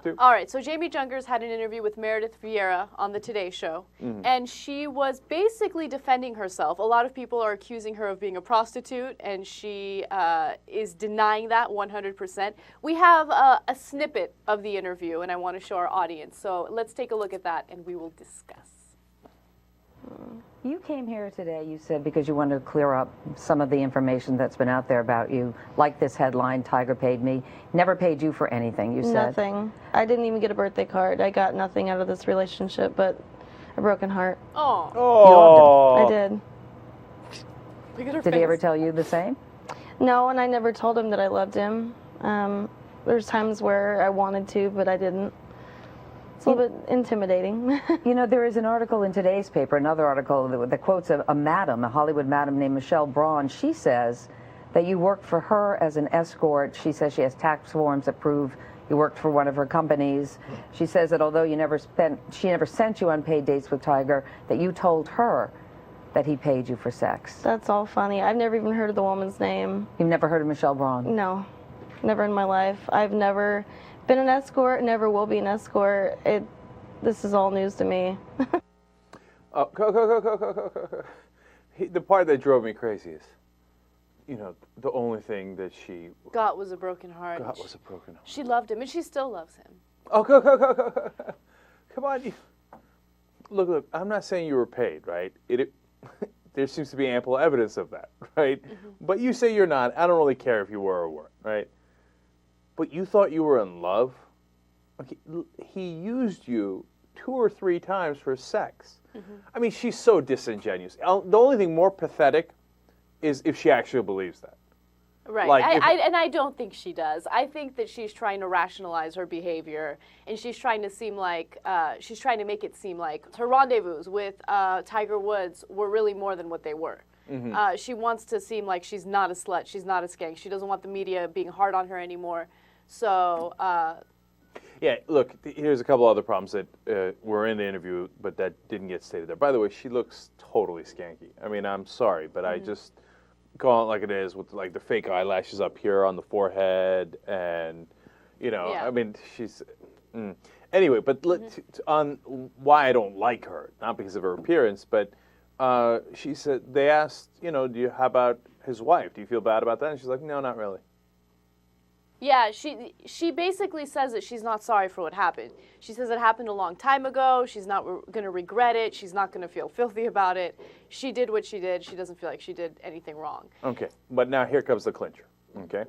to? All right, so Jamie Jungers had an interview with Meredith Vieira on the Today Show, and she was basically defending herself. A lot of people are accusing her of being a prostitute, and she is denying that 100%. We have a snippet of the interview, and I want to show our audience. So let's take a look at that, and we will discuss. You came here today, you said, because you wanted to clear up some of the information that's been out there about you, like this headline, Tiger paid me. Never paid you for anything, you said. Nothing. I didn't even get a birthday card. I got nothing out of this relationship but a broken heart. Oh. Oh. I did. Look at her Did face. he ever tell you the same? No, and I never told him that I loved him. There's times where I wanted to, but I didn't. It's a little bit intimidating. You know, there is an article in today's paper, another article that quotes a madam, a Hollywood madam named Michelle Braun. She says that you worked for her as an escort. She says she has tax forms that prove you worked for one of her companies. She says that although she never sent you on paid dates with Tiger, that you told her that he paid you for sex. That's all funny. I've never even heard of the woman's name. You've never heard of Michelle Braun? No, never in my life. I've never been an escort, never will be an escort. This is all news to me. The part that drove me crazy is, you know, the only thing that she got was a broken heart. got was a broken heart. She loved him, and she still loves him. Oh, come on. Look, I'm not saying you were paid, right? There seems to be ample evidence of that, right? But you say you're not. I don't really care if you were or weren't, right? But you thought you were in love? Okay, he used you 2 or 3 times for sex. I mean, she's so disingenuous. The only thing more pathetic is if she actually believes that. Right, Like and I don't think she does. I think that she's trying to rationalize her behavior, and she's trying to seem like, she's trying to make it seem like her rendezvous with Tiger Woods were really more than what they were. She wants to seem like she's not a slut, she's not a skank. She doesn't want the media being hard on her anymore. So, yeah, look, here's a couple other problems that were in the interview, but that didn't get stated there. By the way, she looks totally skanky. I mean, I'm sorry, but I just call it like it is, with like the fake eyelashes up here on the forehead, and you know, I mean, she's anyway. But on why I don't like her, not because of her appearance, but she said they asked, you know, how about his wife? Do you feel bad about that? And she's like, no, not really. Yeah, she basically says that she's not sorry for what happened. She says it happened a long time ago. She's not going to regret it. She's not going to feel filthy about it. She did what she did. She doesn't feel like she did anything wrong. Okay, but now here comes the clincher, okay?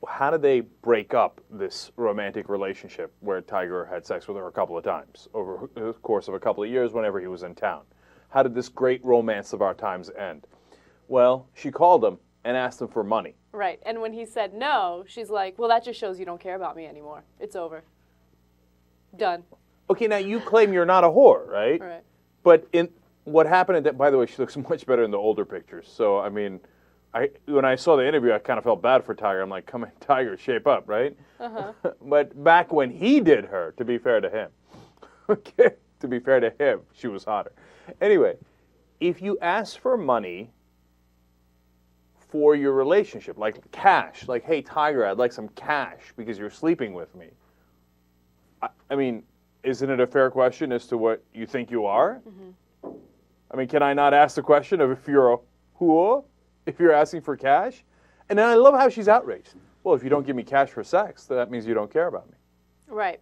How did they break up this romantic relationship where Tiger had sex with her a couple of times over the course of a couple of years whenever he was in town? How did this great romance of our times end? Well, she called him and asked him for money. Right, and when he said no, she's like, well, that just shows you don't care about me anymore. It's over. Done. Okay, now you claim you're not a whore, right? Right. But in what happened, by the way, she looks much better in the older pictures. So, I mean, when I saw the interview, I kind of felt bad for Tiger. I'm like, come on, Tiger, shape up, right? But back when he did her, to be fair to him, okay, to be fair to him, she was hotter. Anyway, if you ask for money for your relationship, like cash, like, hey, Tiger, I'd like some cash because you're sleeping with me. I mean, isn't it a fair question as to what you think you are? I mean, can I not ask the question of if you're a whore, if you're asking for cash? And then I love how she's outraged. Well, if you don't give me cash for sex, that means you don't care about me. Right.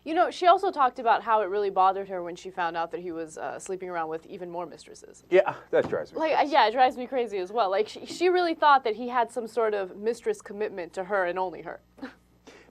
You know, she also talked about how it really bothered her when she found out that he was sleeping around with even more mistresses. Yeah, that drives me crazy. Yeah, it drives me crazy as well. Like, she really thought that he had some sort of mistress commitment to her and only her.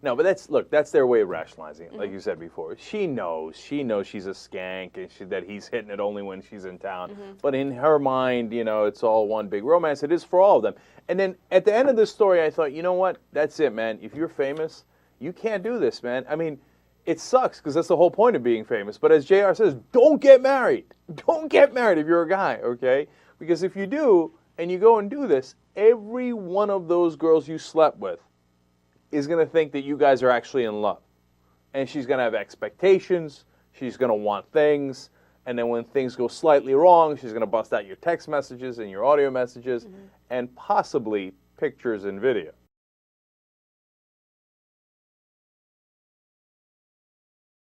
No, but that's their way of rationalizing it, like you said before. She knows she's a skank and that he's hitting it only when she's in town. But in her mind, you know, it's all one big romance. It is for all of them. And then at the end of the story, I thought, you know what? That's it, man. If you're famous, you can't do this, man. I mean, it sucks because that's the whole point of being famous. But as JR says, don't get married. Don't get married if you're a guy, okay? Because if you do, and you go and do this, every one of those girls you slept with is going to think that you guys are actually in love. And she's going to have expectations. She's going to want things. And then when things go slightly wrong, she's going to bust out your text messages and your audio messages and possibly pictures and video.